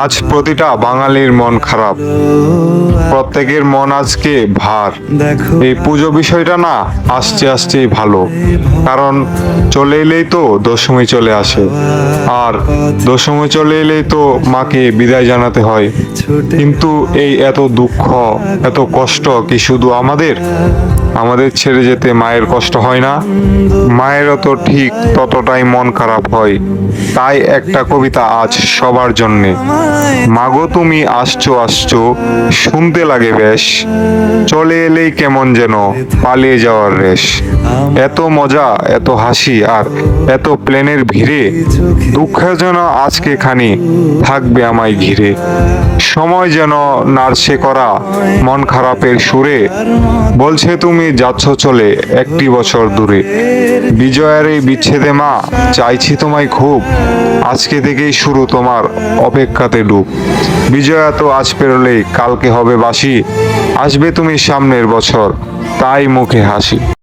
আজ প্রতিটা বাঙালির মন খারাপ, প্রত্যেকের মন আজকে ভার। এই পুজো বিষয়টা না আস্তে আস্তেই ভালো, কারণ চলে এলেই তো দশমী চলে আসে, আর দশমী চলে এলেই তো মাকে বিদায় জানাতে হয়। কিন্তু এই এত দুঃখ, এত কষ্ট কি শুধু আমাদের ছেড়ে যেতে মায়ের কষ্ট হয় না? মায়েরও তো ঠিক ততটাই মন খারাপ হয়। তাই একটা কবিতা আজ সবার জন্যে। মাগো তুমি আসছো আসছো, শুনতে লাগে বেশ, চলে এলেই কেমন যেন পালিয়ে যাওয়ার রেশ। এত মজা, এত হাসি আর এত প্লেনের ভিড়ে, দুঃখে যেন আজকে খানি থাকবে আমায় ঘিরে। সময় যেন নাড়ছে করা মন খারাপের সুরে, বলছে তুমি যাচ্ছ চলে একটি বছর দূরে। বিজয়ের এই বিচ্ছেদে মা চাইছি তোমায় খুব, আজকে থেকেই শুরু তোমার অপেক্ষাতে ডুব। বিজয়া তো আজ পেরোলেই কালকে হবে বাসি, আসবে তুমি সামনের বছর তাই মুখে হাসি।